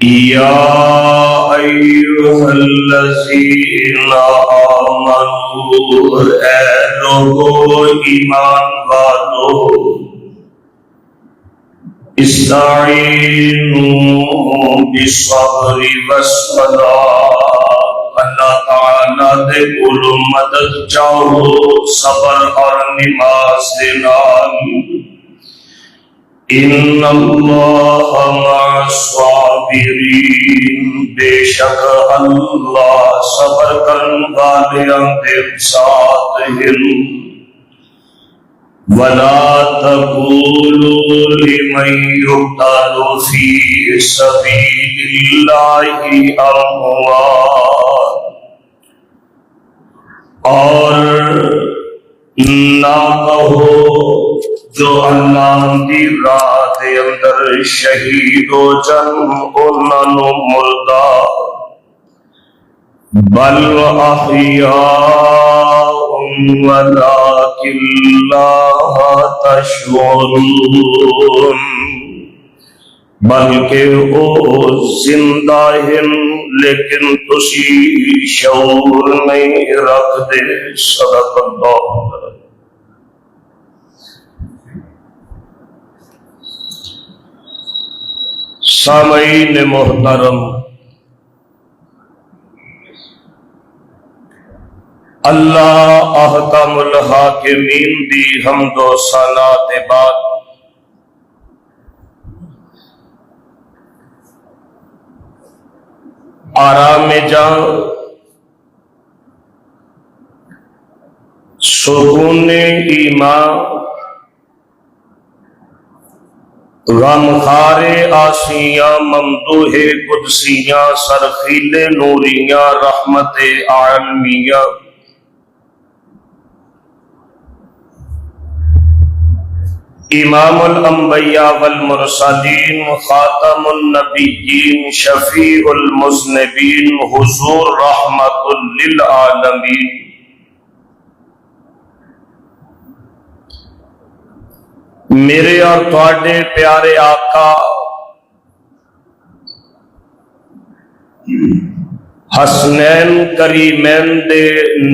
یا ایھا الذین آمنوا، اے لوگو ایمان والو، استعینوا بالصبر والصلاۃ، اللہ تعالیٰ دے کولو مدد چاہو صبر اور نماز دے نال۔ ان اللہ مع الصابرین، بے شک اللہ صبر کرن والیاں دے ساتھ ہیں۔ ولا تقولوا لمن يقتل في سبيل الله اموات، اور نہ کہو جو اللہ دی راہ دے اندر شہید ہو جن انہاں نو مردہ، بل احیاء ولکن لا تشعرون، بلکہ او زندہ ہیں لیکن تسی شعور نہیں رکھ دے۔ صدق اللہ۔ سامعین محترم، اللہ احکم الحاکمین دی حمد و ثنا دے بعد آرام جان، سکون ایمان، غمخار آسیاں، ممدوح قدسیاں، سرخیل نوریاں، رحمت عالمیہ، امام الانبیاء والمرسلین، خاتم النبیین، شفیع المذنبین، حضور رحمت للعالمین، میرے اور تواڈے پیارے آقا حسنین کریمین دے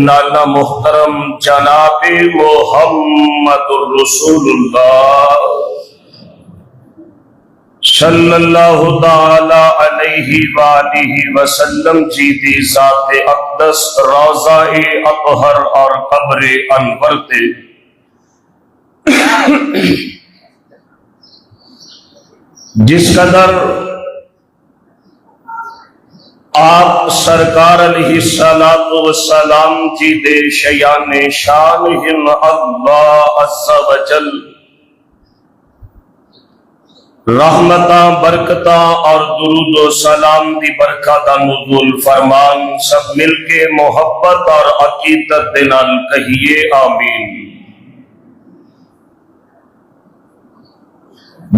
نانا محترم جناب محمد رسول اللہ صلی اللہ تعالی علیہ وآلہ وسلم جی دی ذات اقدس روضہ اطہر اور قبر انور تے جس قدر آپ سرکار علیہ السلام جی دے شیان شان ہن اللہ عز و جل رحمتاں برکتاں اور درود و سلام دی برکاتاں نزول فرمان، سب مل کے محبت اور عقیدت دے نال کہیے آمین۔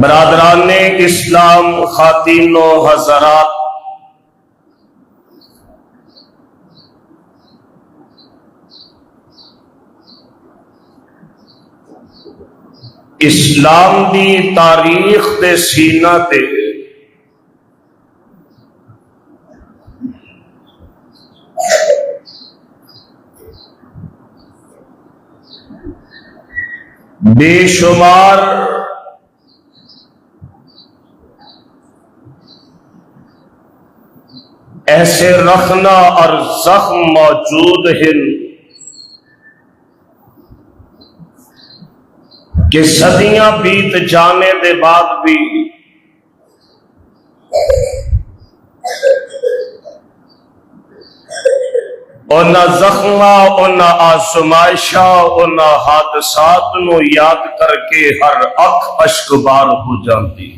برادران اسلام، خواتین و حضرات، اسلام دی تاریخ دے سینہ تے بے شمار ایسے رخنا اور زخم موجود ہیں کہ صدیاں بیت جانے دے بعد بھی انہاں زخماں، انہاں آزمائشاں، انہاں حادثات نو یاد کر کے ہر اکھ اشک بار ہو جاندی۔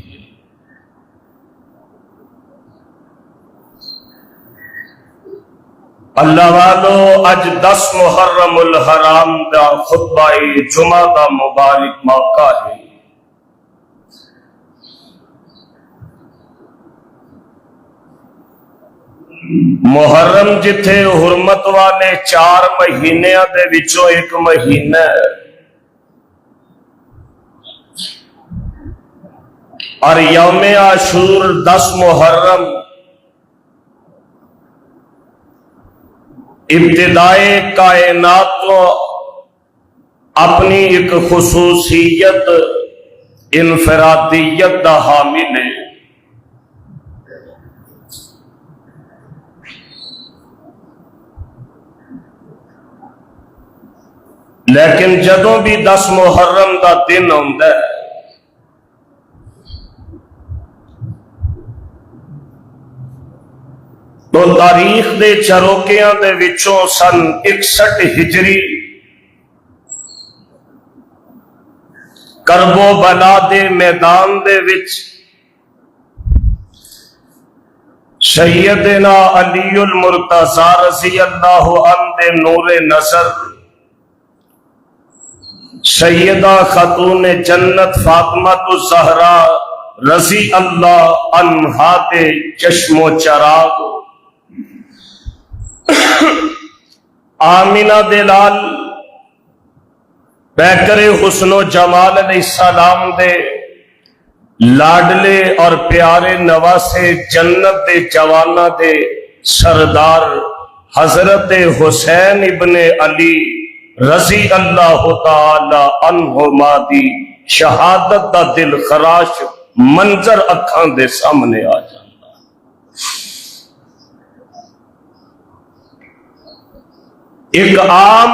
اللہ والو، اج 10 محرم الحرام دا خطبہ جمعہ دا مبارک موقع ہے۔ محرم جتھے حرمت والے 4 مہینیاں دے وچوں ایک مہینہ ہے، اور یوم عاشور 10 محرم ابتدائے کائنات کو اپنی ایک خصوصیت انفرادیت دا حامل ہے۔ لیکن جدوں بھی 10 محرم دا دن ہوندا ہے تو تاریخ دے چروکیاں دے وچوں سن 61 ہجری کرب و بلا دے میدان دے وچ سیدنا علی المرتضی رضی اللہ عنہ دے نور نظر سیدہ خاتون جنت فاطمہ الزہرا رضی اللہ عنہا دے چشم و چراغ آمینہ دلال پیکر حسن و جمال علیہ السلام دے لاڈلے اور پیارے نواسے جنت دے جوانہ دے سردار حضرت حسین ابن علی رضی اللہ تعالی عنہما دی شہادت دا دل خراش منظر اکھاں دے سامنے آ جائے۔ ایک عام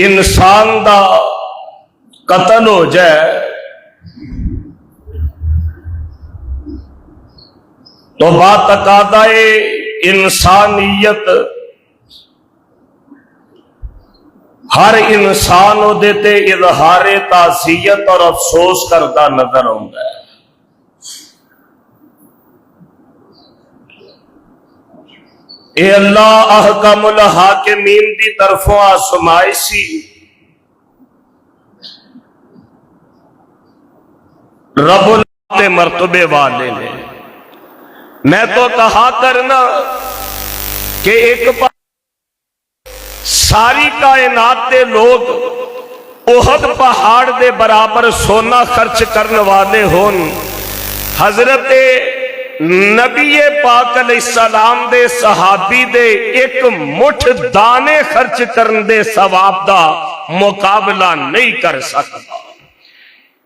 انسان دا قتل ہو جائے تو باتقاضہ انسانیت ہر انسان وہ دیتے اظہار تعزیت اور افسوس کرتا نظر آتا ہے۔ اے اللہ احکم الحاکمین دی طرفوں آسمائشی رب اللہ مرتبے والے نے میں تو کہا کرنا کہ ایک بار ساری کائنات دے لوگ احد پہاڑ دے برابر سونا خرچ کرنے والے ہون، حضرت نبی پاک علیہ السلام دے صحابی دے ایک مٹھ دانے خرچ کرن دے ثواب دا مقابلہ نہیں کر سکتا۔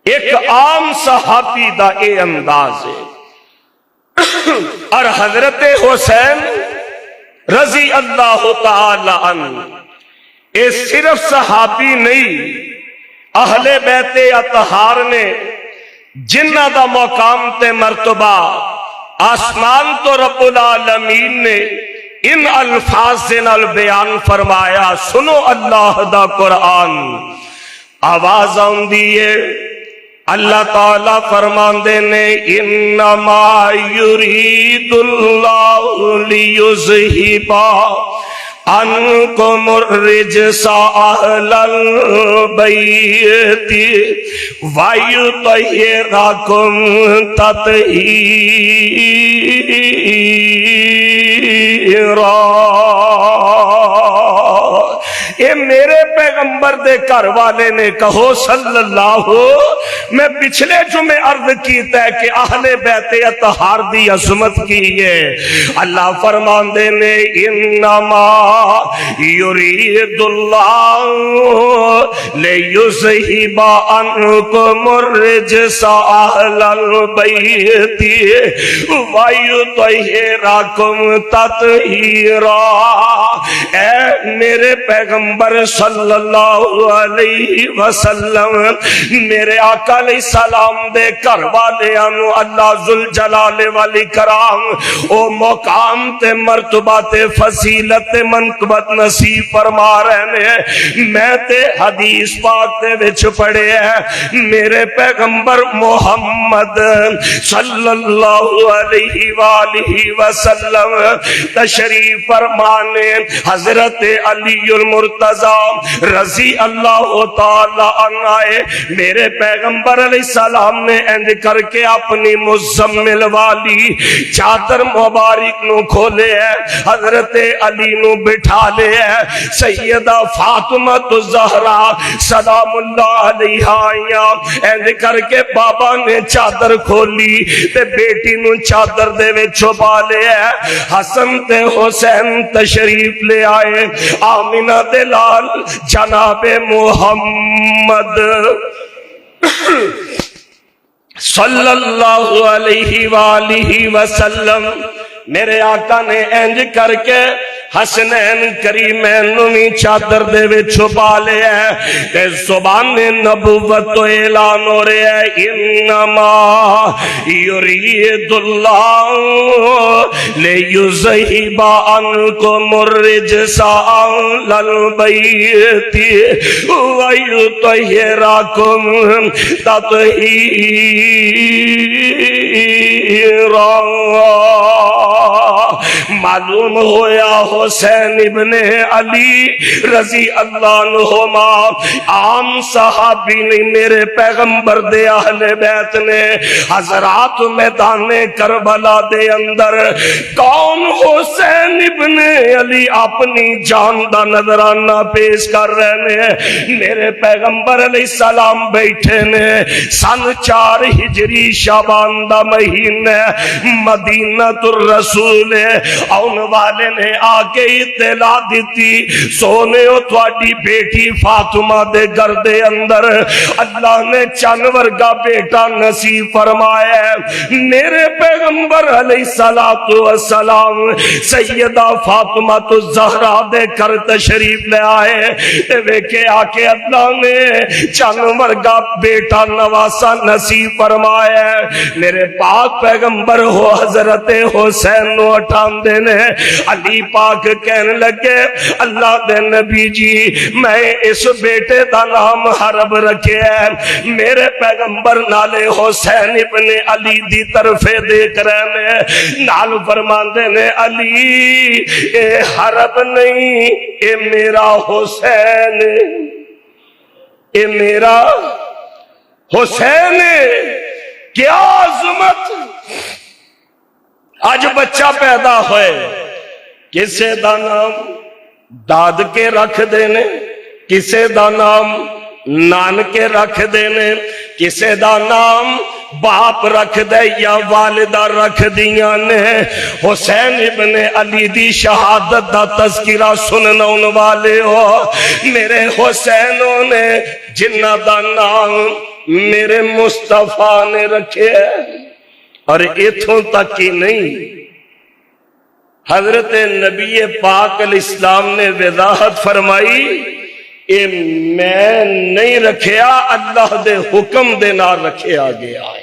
ایک عام صحابی دا اے انداز ہے، اور حضرت حسین رضی اللہ تعالی عنہ اے صرف صحابی نہیں، اہل بیت اطہار نے جنہ دا مقام تے مرتبہ آسمان تو رب العالمین نے ان الفاظ سے نال بیان فرمایا۔ سنو اللہ دا قرآن، آواز آن دیئے اللہ تعالیٰ فرماندے نے انما یرید اللہ لیذہبا عنکم الرجس اہل البیت ویطہرکم تطہیرا۔ اے میرے پیغمبر دے گھر والے نے کہو صلی اللہ، میں پچھلے جمعے عرض کیتا ہے کہ اہل بیت اطہار دی عظمت کی ہے۔ اللہ فرماندے نے انما یرید اللہ لیذہب عنکم الرجس اہل البیت ویطہرکم تطہیرا۔ اے میرے پیغمبر صلی اللہ علیہ وسلم، میرے آقا علیہ السلام دے گھر والیاں نو اللہ ذوالجلال والاکرام او مقام تے مرتبہ تے فضیلت تے منقبت نصیب فرما رہے ہیں۔ میں تے حدیث پاک تے وچ پڑھے ہے میرے پیغمبر محمد صلی اللہ علیہ وآلہ وسلم تشریف فرمانے حضرت علی المرتضی رضی اللہ تعالی عنہ میرے پیغمبر علیہ السلام نے انج کر کے اپنی مزمل والی چادر مبارک نو کھولے ہے، حضرت علی نو بٹھا لے ہے، سیدہ فاطمہ الزہرا سلام اللہ علیہا انج کر کے بابا نے چادر کھولی تے بیٹی نو چادر دے وچ چھپا لے ہے، حسن تے حسین تشریف لے آئے، آمینہ دے لال جناب محمد صلی اللہ علیہ وآلہ وسلم میرے آقا نے انج کر کے حسنین کریمین نوی چادر دے وچ چھپا لے ہے تے زبان نبوت تو اعلان ہو رہے ہے، انما یرید اللہ لیذہب عنکم الرجس اہل البیت ویطہرکم تطہیرا۔ معلوم ہویا حسین ابن علی رضی اللہ عنہما عام صحابی نہیں، میرے پیغمبر دے اہل بیت نے حضرات میدان کربلا دے اندر کون حسین ابن علی اپنی جان دا نذرانہ پیش کر رہے ہیں، میرے پیغمبر علیہ السلام بیٹھے نے، سن 4 ہجری شعبان دا مہینہ، مدینہ الرسول آن والے نے آگے اطلاع دیتی، سونے ہو تواڈی بیٹی فاطمہ دے گھر دے اندر اللہ نے چن ورگا بیٹا نصیب فرمایا ہے۔ میرے پیغمبر علیہ السلام سیدہ فاطمہ الزہرا دے گھر تشریف لے آئے، ویکھے آکے اللہ نے چن ورگا بیٹا نواسا نصیب فرمایا ہے۔ میرے پاک پیغمبر ہو حضرت حسین نو اٹھان دینے، علی پاک کہنے لگے اللہ دے نبی جی میں اس بیٹے دا نام حرب رکھے ہے، میرے پیغمبر نالے حسین ابن علی دی طرفے دیکھ رہے ہیں، نال فرمان دینے علی اے حرب نہیں اے میرا حسین، اے میرا حسین، کیا عظمت! آج بچہ پیدا ہوئے کسے دا نام داد کے رکھ دینے، کسے دا نام نان کے رکھ دینے، کسے دا نام باپ رکھ دے یا والدہ رکھ دیاں نے۔ حسین ابن علی دی شہادت دا تذکرہ سننا ان والے ہو، میرے حسینوں نے جنہ دا نام میرے مصطفیٰ نے رکھے ہے، اور اتھوں تک ہی نہیں، حضرت نبی پاک علیہ السلام نے وضاحت فرمائی اے میں نہیں رکھیا، اللہ دے حکم دے نال رکھیا گیا ہے،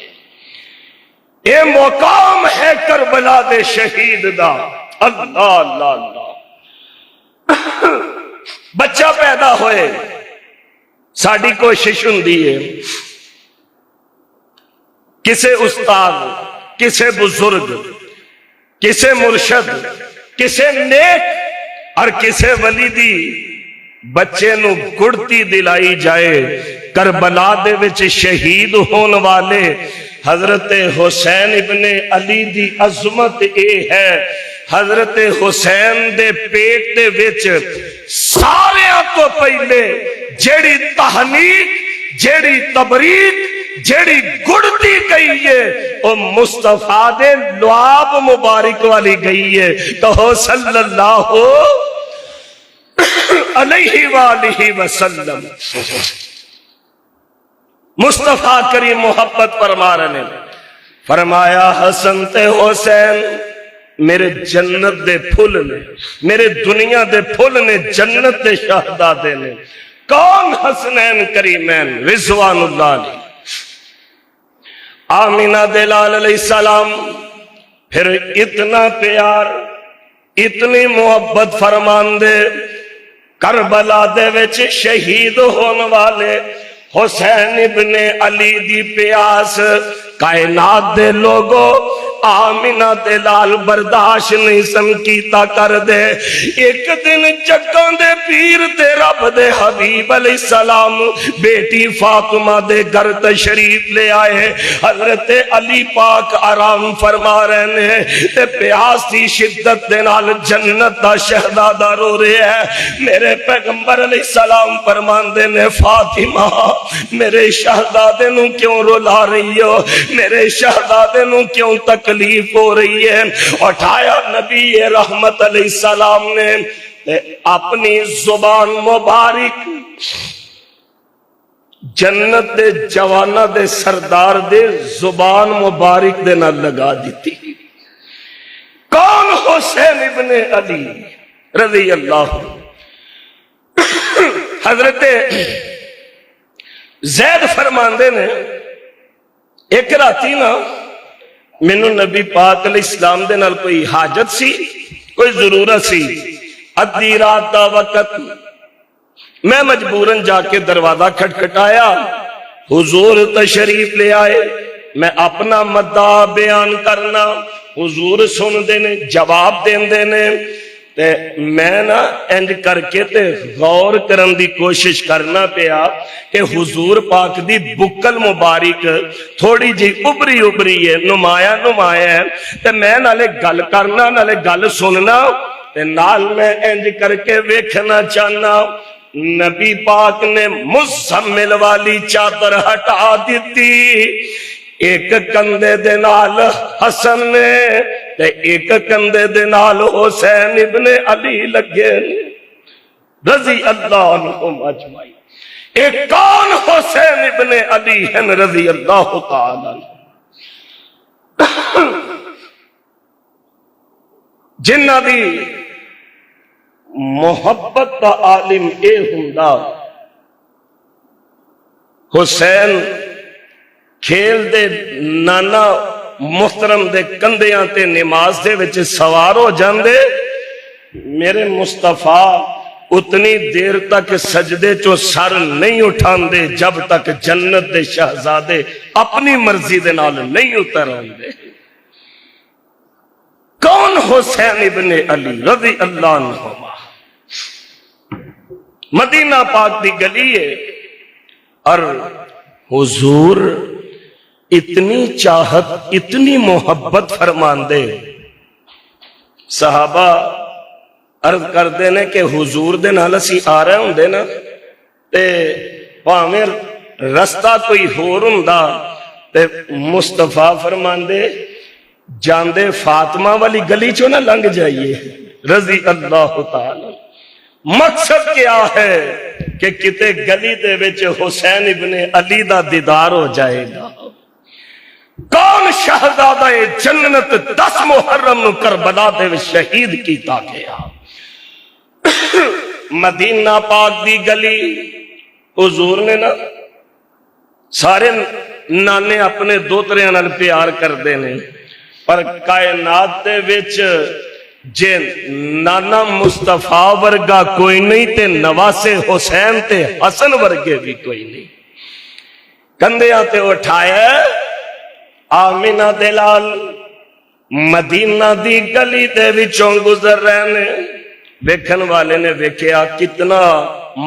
اے مقام ہے کربلا دے شہید دا۔ اللہ اللہ اللہ، بچہ پیدا ہوئے ساڑی کوشش ہوندی ہے کسے استاد، کسے بزرگ، کسے مرشد، کسے نیک اور کسے ولی دی بچے نو گڑتی دلائی جائے۔ کربلا دے وچ شہید ہون والے حضرت حسین ابن علی دی عظمت اے ہے، حضرت حسین دے پیٹ دے وچ سارے تو پہلے جیڑی تحنیق، جیڑی تبریک، جیڑی گڑتی گئی ہے وہ مصطفیٰ دے لعاب مبارک والی گئی ہے، کہو صلی اللہ علیہ وآلہ وسلم۔ مصطفیٰ کریم محبت فرما رہے نے، فرمایا حسن تے حسین میرے جنت دے پھول نے، میرے دنیا دے پھول نے، جنت دے شہدادے نے۔ کون؟ حسنین کریمین رضوان اللہ علیہ۔ آمینہ دلال علیہ السلام پھر اتنا پیار، اتنی محبت فرمان دے، کربلا دے وچ شہید ہون والے حسین ابن علی دی پیاس کائنات دے لوگو آمینہ دے لال برداشت نہیں سن کیتا کر دے۔ ایک دن جگاں دے پیر تے رب دے حبیب علیہ السلام بیٹی فاطمہ دے گھر تشریف لے آئے۔ حضرت علی پاک آرام فرما رہے ہیں تے پیاس دی شدت دے نال جنت دا شہزادہ رو رہا ہے۔ میرے پیغمبر علیہ السلام فرماندے نے فاطمہ میرے شہزادے نو کیوں رلا رہی ہو، میرے شہزادے نو کیوں تکلیف ہو رہی ہے؟ اٹھایا نبی رحمت علیہ السلام نے اپنی زبان مبارک جنت دے جوانا دے سردار دے زبان مبارک دے نہ لگا دیتی۔ کون؟ حسین ابن علی رضی اللہ۔ حضرت زید فرماندے نے ایک راتی نا مینوں نبی پاک علیہ السلام دے نال کوئی حاجت سی، کوئی ضرورت سی، ادھی رات دا وقت میں مجبوراً جا کے دروازہ کھٹکھٹایا، حضور تشریف لے آئے۔ میں اپنا مدعا بیان کرنا، حضور سن دے نے، جواب دین دے نے، تے میں نا انج کر کے تے غور کرن دی کوشش کرنا پیا کہ حضور پاک دی بکل مبارک تھوڑی جی ابری ہے، نمایاں ہے، تے میں نالے گل کرنا نالے گل سننا تے نال میں انج کر کے ویکھنا چاہنا۔ نبی پاک نے مزمل والی چادر ہٹا دیتی، ایک کندھے دے نال حسن نے تے ایک کندھے دے نال حسین ابن علی لگے رضی اللہ عنہم اجمعین۔ ایک کون؟ حسین ابن علی ہیں رضی اللہ تعالی جنہ دی محبت دا عالم اے ہوندا حسین کھیل دے نانا محترم دے کندھیاں تے نماز دے وچ سوار ہو جاندے، میرے مصطفیٰ اتنی دیر تک سجدے چوں سر نہیں اٹھاندے جب تک جنت دے شہزادے اپنی مرضی دے نال نہیں اتر آندے۔ کون؟ حسین ابن علی رضی اللہ عنہما۔ مدینہ پاک دی گلی ہے اور حضور اتنی چاہت اتنی محبت فرماندے، صحابہ عرض کردے نے کہ حضور دے نال اسی آ رہے ہوندے نا تے بھاویں رستہ کوئی ہور ہوندا تے مصطفیٰ فرماندے جاندے فاطمہ والی گلی چوں نہ لنگ جائیے رضی اللہ تعالی۔ مقصد کیا ہے کہ کتے گلی دے وچ حسین ابن علی دا دیدار ہو جائے گا۔ کون؟ شہزادہ جنت 10 محرم نو کربلا دے وچ شہید کیتا گیا۔ مدینہ پاک دی گلی حضور نے نا سارے نانے اپنے دوتریاں نال پیار کردے نے، پر کائنات دے وچ جے نانا مصطفیٰ ورگا کوئی نہیں تے نواسے حسین تے حسن ورگے بھی کوئی نہیں۔ کندھیاں تے اٹھایا آمینہ دلال مدینہ دی گلی دے وچوں گزر رہے نے، ویکھن والے نے ویکھیا کتنا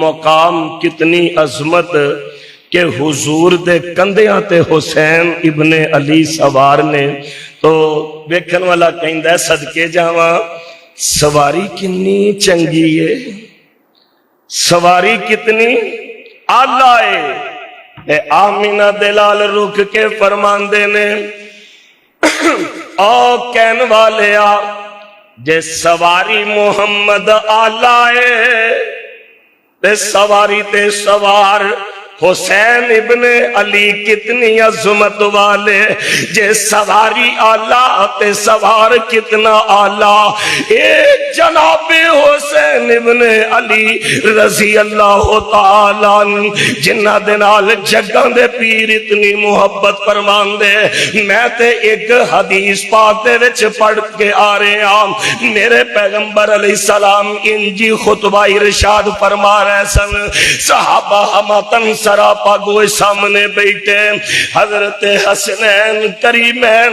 مقام کتنی عظمت کہ حضور دے کندھیاں تے حسین ابن علی سوار نے۔ تو ویکھن والا کہندا ہے صدقے جاواں سواری کنی چنگی ہے، سواری کتنی آلہ ہے۔ آمینہ دلال رک کے فرماندے نے او کہن والے آ جے سواری محمد آلہ ہے تے سواری تے سوار حسین ابن علی کتنی عظمت والے، جے سواری آلہ تے سوار کتنا آلہ۔ اے جناب حسین ابن علی رضی اللہ تعالی جنہ دے نال جگاں دے پیر اتنی محبت فرمان دے۔ میں تے ایک حدیث پاک دے وچ پڑھ کے آ رہے ہیں، میرے پیغمبر علیہ السلام انجی خطبہ ارشاد فرما رہے سن، صحابہ ہماتن سراپا گوئے سامنے بیٹھے، حضرت حسنین کریمین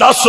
10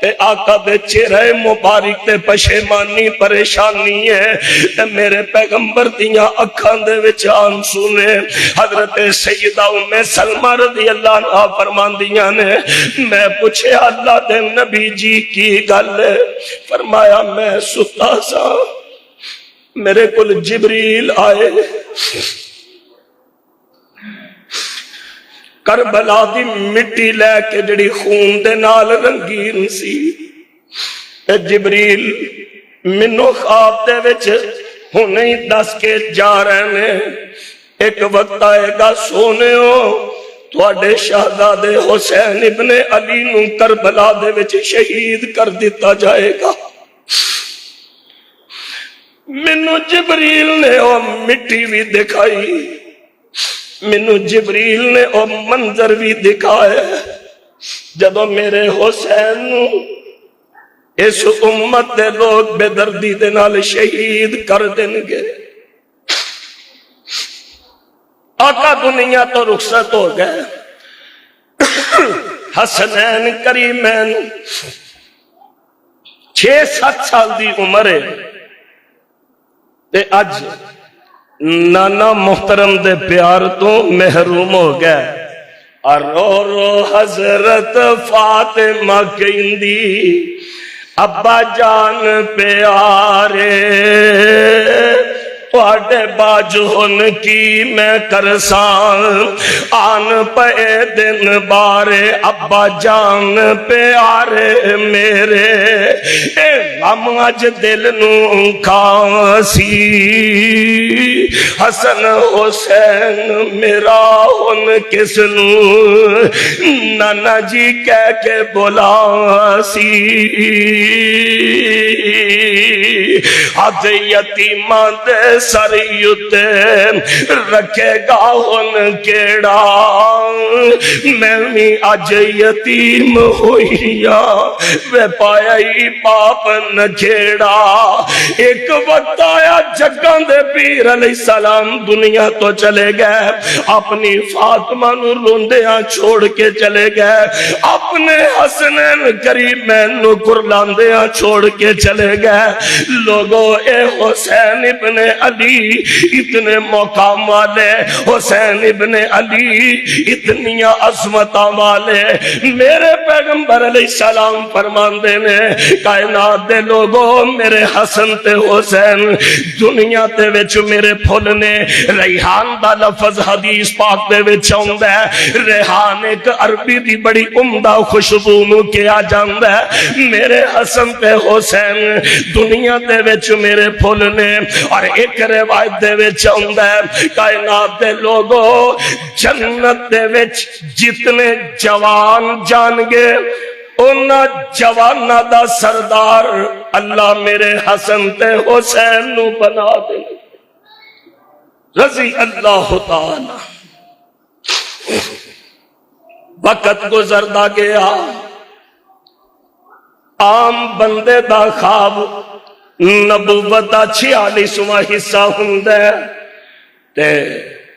تے آقا دے چہرے مبارک تے پشیمانی پریشانی ہے تے میرے پیغمبر دیاں اکھاں دے وچ آنسو نے۔ حضرت سیدہ ام سلمہ رضی اللہ عنہا فرماندیاں نے میں پوچھے اللہ دے نبی جی کی گل ہے؟ فرمایا میں ستا سا، میرے کل جبریل آئے، کربلا دی مٹی لے کے جڑی خون دے نال رنگین سی، اے جبریل منو خواب دے وچ ہنے ہی دس کے جا رہے ہیں ایک وقت آئے گا سونےو تواڈے شہزادے حسین ابن علی نو کربلا دے وچ شہید کر دیتا جائے گا۔ منو جبریل نے او مٹی بھی دکھائی، منو جبریل نے او منظر بھی دکھایا، جدو میرے حسین نو اس امت دے لوگ بے دردی دے نال شہید کر دیں گے۔ آقا دنیا تو رخصت ہو گئے، حسنین کریمین 6-7 سال دی عمر ہے تے اج نانا محترم دے پیار تو محروم ہو گئے۔ اور رو رو حضرت فاطمہ کہندی ابا جان پیارے تواڈے باجو ہن کی میں کرساں، آن پے دن بارے ابا جان پیارے میرے، اے غم اج دل نو کھاسی، حسن حسین میرا ہن کس نو نانا جی کہہ کے بولا سی، حد یتیماں دے سر یتے رکھے گا ہن کیڑا، میں بھی اج یتیم ہوئیا وے پایا ہی باپ نکھیڑا۔ ایک وقت آیا جگاں دے پیر علیہ السلام دنیا تو چلے گئے، اپنی فاطمہ نو روندیاں چھوڑ کے چلے گئے، اپنے حسنین کریمین نو کرلاندیاں چھوڑ کے چلے گئے۔ لوگوں اے حسین ابن علی اتنے مقام والے، حسین ابن علی اتنیاں عظمتاں والے، میرے پیغمبر علیہ السلام فرماندے نے کائنات دے لوگوں میرے حسن تے حسین دنیا تے وچ میرے پھل نے۔ ریحان دا لفظ حدیث پاک دے وچ آندا ہے، ریحان ایک عربی دی بڑی عمدہ خوشبو نو کیا جاندا ہے، میرے حسن تے حسین دنیا دے وچ میرے پھل نے۔ اور ایک روایت دے وچ آندا ہے کائنات دے لوگوں جنت دے وچ جتنے جوان جان گے انہاں جواناں دا سردار اللہ میرے حسن تے حسین نو بنا دے رضی اللہ تعالی۔ وقت گزردا گیا، عام بندے دا خواب نبوت دا 46واں حصہ ہوندا ہے تے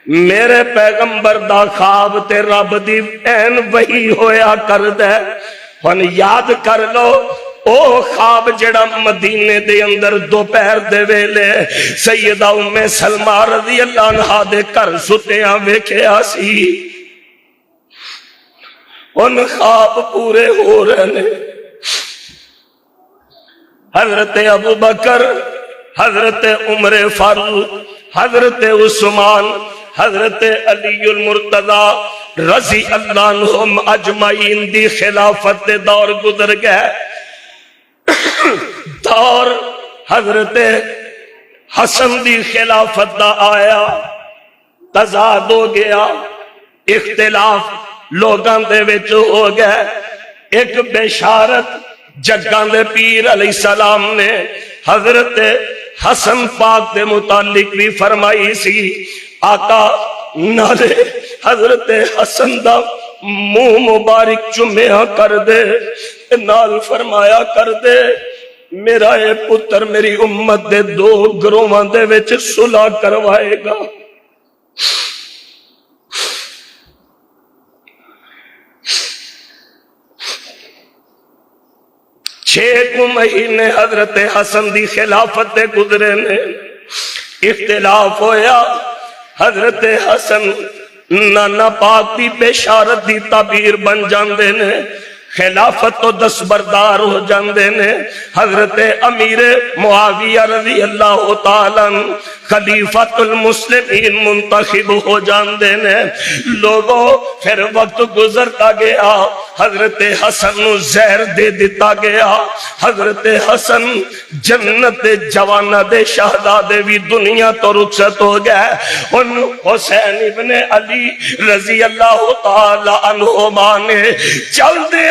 میرے پیغمبر دا خواب تے رب دی این وحی ہویا کردا ہے۔ ہن یاد کر لو او خواب جڑا مدینے دے اندر دوپہر دے ویلے سیدہ ام سلمہ رضی اللہ عنہا دے گھر ستیاں ویکھیا سی، ان خواب پورے ہو رہے نے۔ حضرت ابو بکر، حضرت عمر فاروق، حضرت عثمان، حضرت علی المرتضی رضی اللہ عنہم اجمعین دی خلافت دے دور گزر گئے۔ دور حضرت حسن دی خلافت دا آیا، تضاد ہو گیا، اختلاف لوگاں دے وچ ہو گئے۔ ایک بشارت جگاں دے پیر علیہ السلام نے حضرت حسن پاک دے متعلق بھی فرمائی سی، آقا نالے حضرت حسن دا منہ مبارک چومیا کر دے، نال فرمایا کر دے میرا اے پتر میری امت دے 2 گروہاں دے وچ صلح کروائے گا۔ 6 مہینے حضرت حسن دی خلافت دے گزرے نے، اختلاف ہویا، حضرت حسن نانا پاک دی بشارت دی تعبیر بن جاندے نے، خلافت تو دستبردار ہو جاندے نے، حضرت امیر معاویہ رضی اللہ تعالیٰ خلیفۃ المسلمین منتخب ہو جاندے نے۔ لوگوں پھر وقت گزرتا گیا، حضرت حسن نو زہر دے دیتا گیا، حضرت حسن جنت جوانہ دے شہزادے بھی دنیا تو رخصت ہو گئے۔ ان حسین ابن علی رضی اللہ تعالی عنہما نے چل دے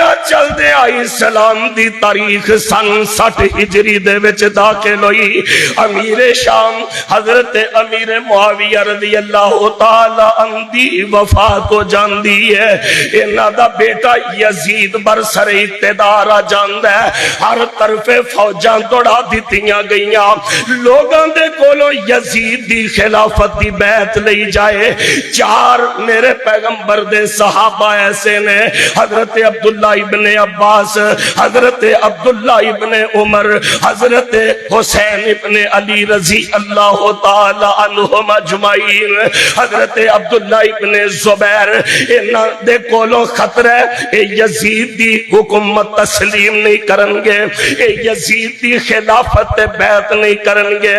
اسلام دی تاریخ سن 60 ہجری دے وچ داخل ہوئی۔ امیر شام حضرت امیر معاویہ رضی اللہ تعالی عنہ دی وفات ہو جاندی ہے۔ انہاں دا بیٹا یزید برسر اقتدار آ جاندا ہے، ہر طرف فوجاں دوڑا دتیاں گئیاں، لوگاں دے کولوں یزید دی خلافت دی بیعت لئی جائے۔ 4 میرے پیغمبر دے صحابہ ایسے نے، حضرت عبداللہ ابن عباس، حضرت عبداللہ ابن عمر، حضرت حسین ابن علی رضی اللہ تعالی عنہم اجمعین، حضرت عبداللہ ابن زبیر، انہاں دے کولوں خطرہ اے یزید دی حکومت تسلیم نہیں کرنگے، اے یزید دی خلافت بیعت نہیں کرنگے۔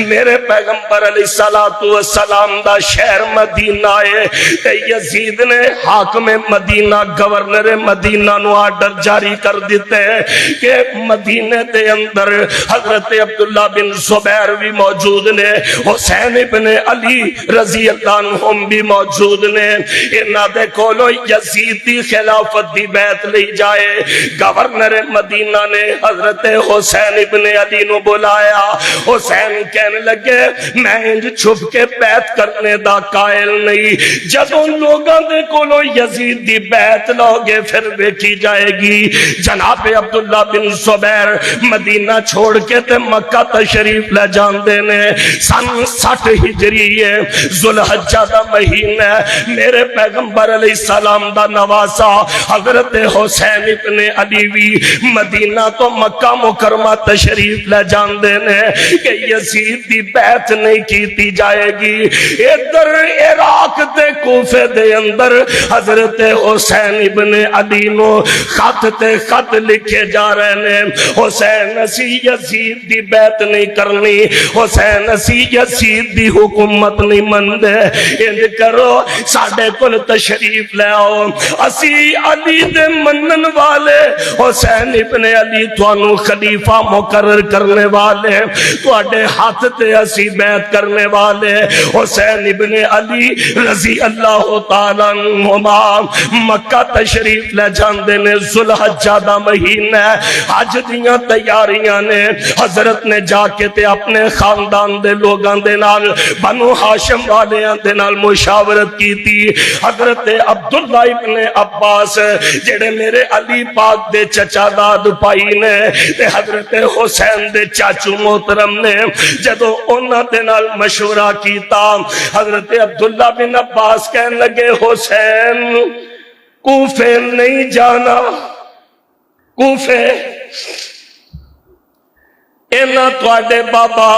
میرے پیغمبر علیہ السلام دا شہر مدینہ ہے، تے یزید نے حاکم مدینہ گورنر مدینہ نو آرڈر جاری کر دیتے ہیں کہ مدینہ دے اندر حضرت عبداللہ بن زبیر بھی موجود نے، حسین ابن علی رضی اللہ عنہم بھی موجود نے، انہاں دے کولوں یزید دی خلافت دی بیعت لئی جائے۔ گورنر مدینہ نے حضرت حسین ابن علی نو بلایا، حسین کہنے لگے میں انج چھپ کے بیعت کرنے دا قائل نہیں، جدوں لوگاں دے کولوں یزید دی بیعت لوگے پھر بیٹھی جائے گی۔ جناب عبداللہ بن زبیر مدینہ چھوڑ کے تے مکہ تشریف لے جاندے نے۔ سن 60 ہجری ہے، ذوالحجہ دا مہینہ، میرے پیغمبر علیہ السلام دا نواسا حضرت حسین ابن علی بھی مدینہ تو مکہ مکرمہ تشریف لے جاندے نے کہ یزید دی بیعت نہیں کیتی جائے گی۔ ادھر عراق دے کوفے دے اندر حضرت حسین ابن علی نو خط تے خط لکھے جا رہے نے، حسین اسی یزید دی بیعت نہیں کرنی، حسین اسی یزید دی حکومت نہیں مندے، انج کرو ساڈے کول تشریف لے آؤ، اسی علی دے منن والے حسین ابن علی تانوں خلیفہ مقرر کرنے والے، تواڈے ہاتھ تے اسی بیعت کرنے والے۔ حسین ابن علی رضی اللہ تعالی عنہما مکہ تشریف لے جاندے نے، ذوالحجہ دا مہینہ، حج دیاں تیاریاں نے، حضرت نے جا کے تے اپنے خاندان دے لوگاں دے نال بنو ہاشم والیاں دے نال مشاورت کی تھی۔ حضرت عبداللہ ابن عباس جڑے میرے علی پاک دے چچا داد پائی نے تے حضرت حسین دے چاچو محترم نے جدو انہاں دے نال مشورہ کیتا، حضرت عبداللہ بن عباس کہنے لگے حسین کوفے نہیں جانا، کوفے اینا تواڈے بابا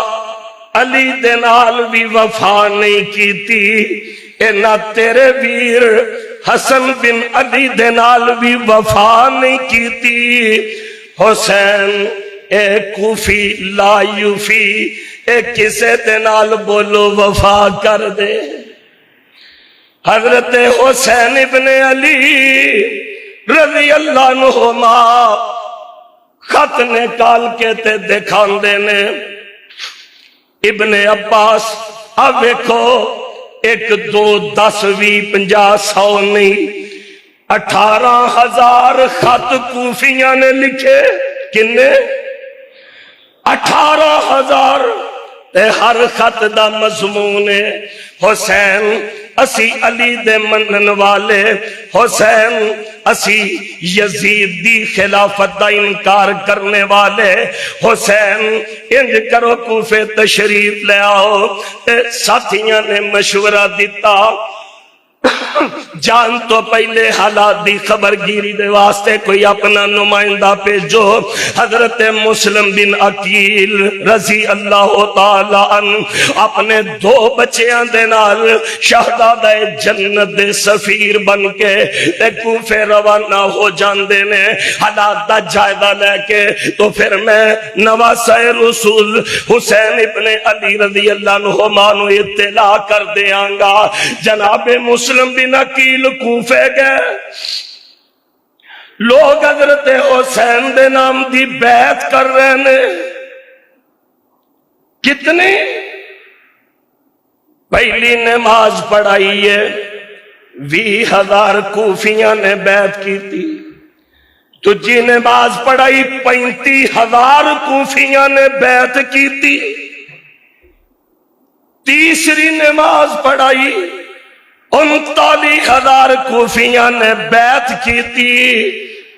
علی دے نال بھی وفا نہیں کیتی، اینا تیرے ویر حسن بن علی دے نال بھی وفا نہیں کیتی۔ حسین اے کوفی لا یوفی، اے کسے دے نال بولو وفا کر دے۔ حضرت حسین ابن علی رضی اللہ عنہما خط نکال کے تے دکھان دینے، ابن عباس اب دیکھو 1 2 10 20 50 100 نہیں، 18,000 خط کوفیاں نے لکھے، کنے 18,000، تے ہر خط دا مضمون ہے حسین اسی علی دے منن والے، حسین اسی یزید دی خلافت دا انکار کرنے والے، حسین انج کرو کوفے تشریف لے آؤ۔ ساتھیاں نے مشورہ دیتا، جان تو پہلے حالات دی خبر گیری دے واسطے کوئی اپنا نمائندہ بھیجو۔ حضرت مسلم بن عقیل رضی اللہ تعالی عنہ اپنے 2 بچیاں دے نال شہزادہ جنت دے سفیر بن کے تے کوفے روانہ ہو جاندے نے حالات دا جائزہ لے کے۔ تو پھر میں نواسہ رسول حسین ابن علی رضی اللہ عنہ نو اطلاع کر دیاں گا۔ جناب مسلم بن عقیل کوفے گئے، لوگ حضرت حسین دے نام دی بیعت کر رہے نے۔ کتنی؟ پہلی نماز پڑھائی ہے 20,000 کوفیاں نے بیعت کی تھی۔ دوجی نماز پڑھائی 35,000 کوفیاں نے بیعت کی تھی۔ تیسری نماز پڑھائی 39,000 کوفیاں نے بیعت کی تھی۔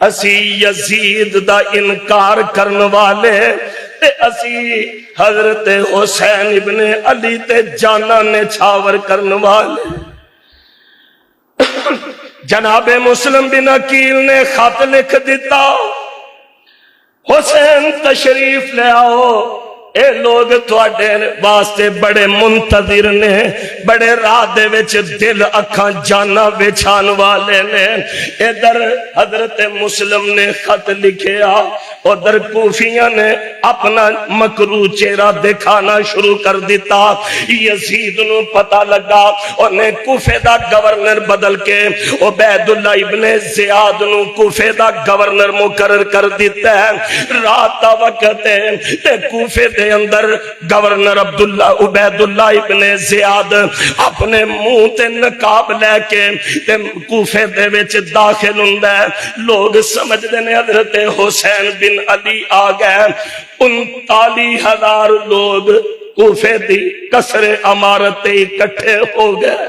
اسی یزید دا انکار کرنے والے تے اسی حضرت حسین ابن علی تے جانا نے چھاور کرنے والے۔ جناب مسلم بن عقیل نے خط لکھ دیتا، حسین تشریف لے آؤ، اے لوگ تواڈے واسطے بڑے منتظر نے، بڑے راہ دے وچ دل اکھاں جانا وچھان والے نے۔ ادھر حضرت مسلم نے خط لکھیا، ادھر کوفیاں نے اپنا مکروہ چہرہ دکھانا شروع کر دیتا۔ یزید نو پتہ لگا، انہیں کوفے دا گورنر بدل کے عبید اللہ ابن زیاد نو کوفے دا گورنر مقرر کر دیتا ہے۔ رات دا وقت ہے تے کوفے دے اندر گورنر عبید اللہ ابن زیاد اپنے منہ تے نقاب لے کے تے کوفے دے وچ داخل ہوندا ہے۔ لوگ سمجھ دے نے حضرت حسین بن علی آ گئے۔ 39,000 لوگ کوفے دی قصر عمارت اکٹھے ہو گئے۔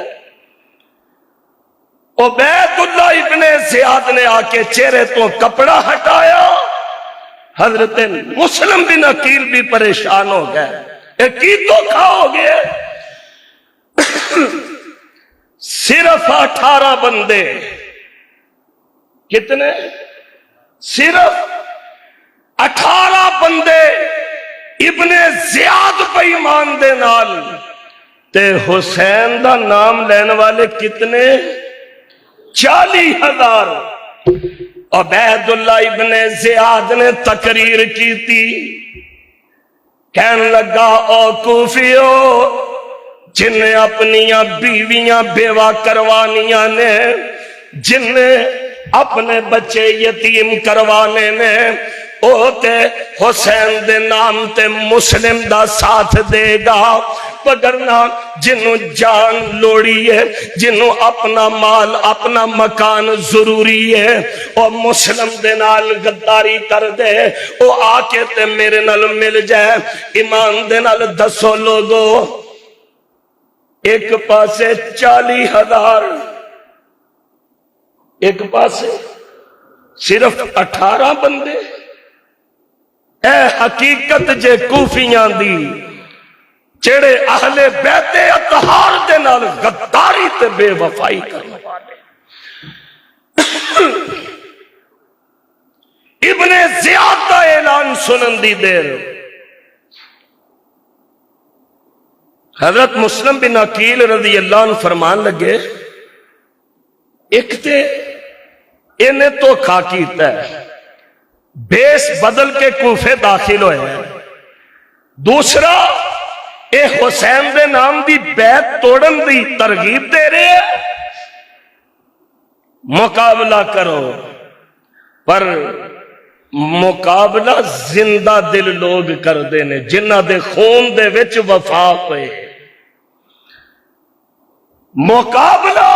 عبید اللہ ابن زیاد نے آ کے چہرے تو کپڑا ہٹایا۔ حضرت مسلم بن عقیل بھی پریشان ہو گئے، ایک کی دھوکہ ہو گیا۔ صرف 18 بندے، کتنے؟ صرف 18 بندے ابن زیاد بے ایمان دے نال تے حسین دا نام لینے والے کتنے؟ 40,000۔ عبید اللہ ابن زیاد نے تقریر کی تھی، کہنے لگا او کوفیو، جن نے اپنیاں بیویاں بیوہ کروانیاں نے، جن نے اپنے بچے یتیم کروانے نے، او تے حسین دے نام تے مسلم دا ساتھ دے گا، وگرنہ جنوں جان لوڑی ہے، جنوں اپنا مال اپنا مکان ضروری ہے، او مسلم دے نال غداری کر دے، او آ کے تے میرے نال مل جائے۔ ایمان دے نال دسو لوگو، ایک پاسے 40,000، ایک پاسے صرف 18 بندے۔ اے حقیقت جے کوفیاں دی، جڑے اہل بیت اطہار دے نال غداری تے بے وفائی کرنے والے۔ ابن زیاد دا اعلان سنن دی دیر حضرت مسلم بن عقیل رضی اللہ عنہ فرمان لگے، ایک تے انہیں تو کھا کیتا ہے، بیس بدل کے کوفے داخل ہوئے ہیں، دوسرا اے حسین دے نام دی بیعت توڑن دی ترغیب دے رہے ہیں، مقابلہ کرو۔ پر مقابلہ زندہ دل لوگ کر دینے، جنہ دے خون دے وچ وفا ہوئے۔ مقابلہ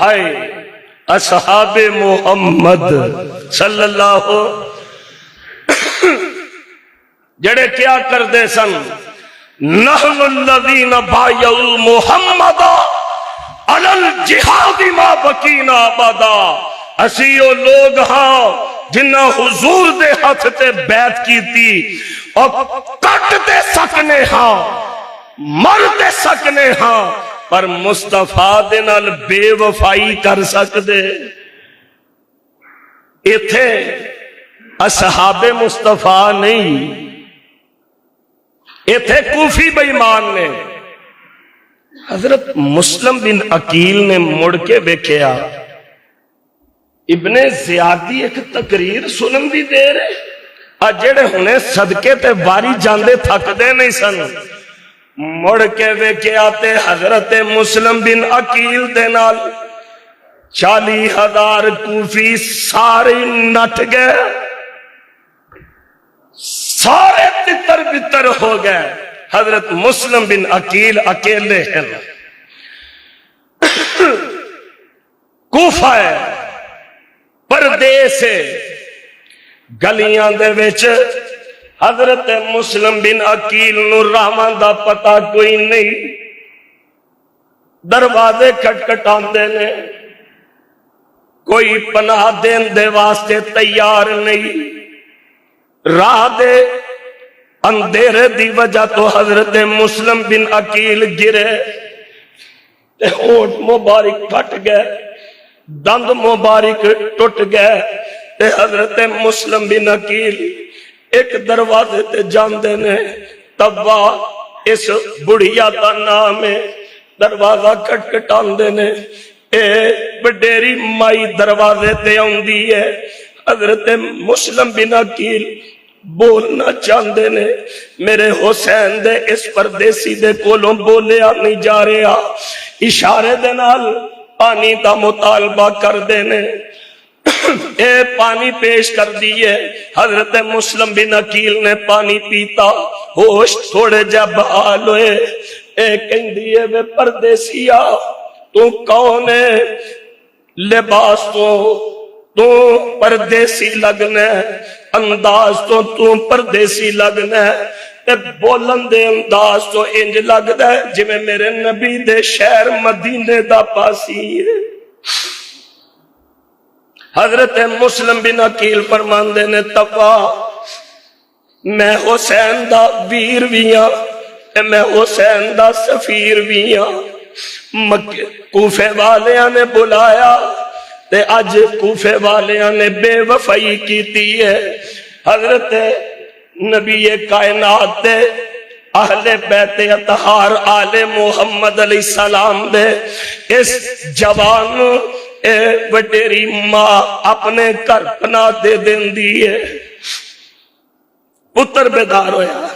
ہائے اصحاب محمد صلی اللہ جڑے کیا کر دے سن، نحن الذین بایعوا محمد علی الجہاد ما بقینا ابدا، اسی او لوگ ہاں جنہ حضور دے ہاتھ تے بیعت کی تھی، اور کٹ دے سکنے ہاں، مر دے سکنے ہاں، پر مصطفیٰ دے نال بے وفائی کر سکدے؟ ایتھے اصحاب مصطفیٰ نہیں، ایتھے کوفی بے ایمان نے۔ حضرت مسلم بن عقیل نے مڑ کے ویکھیا، ابن زیادی ایک تقریر سنن دی دے رہے، جڑے ہونے صدقے تے واری جاندے تھک دے نہیں سن، مڑ کے ویکھیا تے حضرت مسلم بن عقیل دے نال 40,000 کوفی سارے نٹ گئے، سارے تتر بتر ہو گئے۔ حضرت مسلم بن عقیل اکیلے ہیں۔ کوفہ ہے، پردیس ہے، گلیاں دے وچ حضرت مسلم بن عقیل نو راہواں دا پتہ کوئی نہیں، دروازے کھٹکھٹاندے نے، کوئی پناہ دین دے واسطے تیار نہیں۔ راہ دے اندھیرے دی وجہ تو حضرت مسلم بن عقیل گرے تے ہونٹ مبارک پھٹ گئے، دند مبارک ٹوٹ گئے تے حضرت مسلم بن عقیل ایک دروازے تے جاندے نے، تبا اس بڑھیا دا نام ہے، دروازہ کھٹکھٹاندے نے، اے بڈیری مائی دروازے تے آندی ہے۔ حضرت مسلم بن عقیل بولنا چاہندے نے، میرے حسین دے اس پردیسی دے کولوں بولیا نہیں جا رہا، اشارے دے نال پانی دا مطالبہ کر دینے، اے پانی پیش کر دیئے۔ حضرت مسلم بن عقیل نے پانی پیتا، ہوش تھوڑے جا بحال ہوئے، اے کہیں دیئے وے پردیسیا تو کون ہے؟ لباس تو پردیسی لگنا ہے، انداز تو پردیسی لگنا ہے، تے بولن دے انداز تو انج لگدا ہے جویں میرے نبی دے شہر مدینے دا پاسی ہے۔ حضرت مسلم بن عقیل فرماندے نے، تبا میں حسین دا ویر بھی ہاں تے میں حسین دا سفیر بھی ہاں۔ کوفے والیاں نے بلایا تے اج کوفے والیاں نے بے وفائی کیتی ہے۔ حضرت نبی کائنات دے اہل بیت اطہار آل محمد علیہ السلام دے اس جوان اے وڈیری ماں اپنے گھر پناہ دے دیندی ہے۔ پتر بیدار ہویا،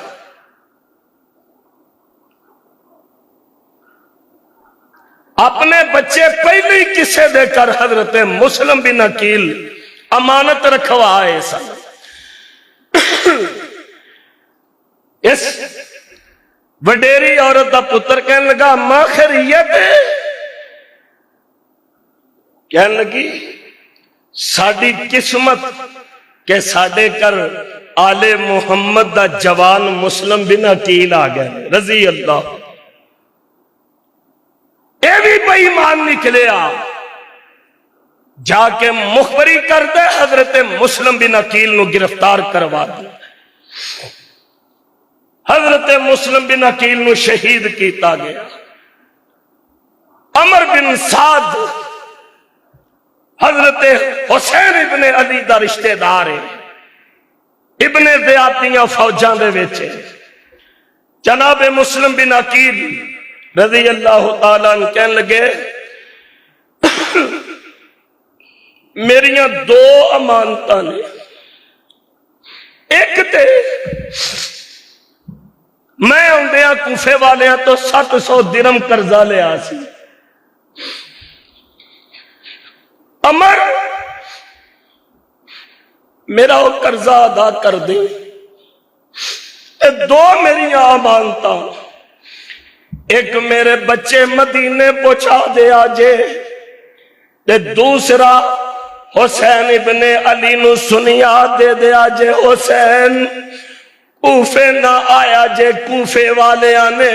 اپنے بچے پہلے ہی کسے دے کر حضرت مسلم بن عقیل امانت رکھوائے سن۔ اس وڈیری عورت دا پتر کہنے لگا، ماں خیریت ہے؟ کہنے لگی، ساڈی قسمت کہ ساڈے کر آل محمد دا جوان مسلم بن عقیل آ گئے رضی اللہ۔ اے بھی بے ایمان نکلیا، جا کے مخبری کر دے حضرت مسلم بن عقیل نو گرفتار کروا دے۔ حضرت مسلم بن عقیل نو شہید کیتا گیا۔ عمر بن سعد حضرت حسین ابن علی دا رشتہ دار ہے، ابن زیادیاں فوجاں دے وچے۔ جناب مسلم بن عقیل رضی اللہ تعالیٰ عنہ کہنے لگے، میریاں دو امانتاں نے، ایک تے میں اندیاں کوفے والیاں تو 700 درم قرضہ لیا سی، عمر میرا وہ قرضہ ادا کر دے۔ دو میریاں امانتاں، ایک میرے بچے مدینے پہنچا دے آجے، تے دوسرا حسین ابن علی نو سنیا دے آجے، حسین کوفے نہ آیا جے کوفے والے آنے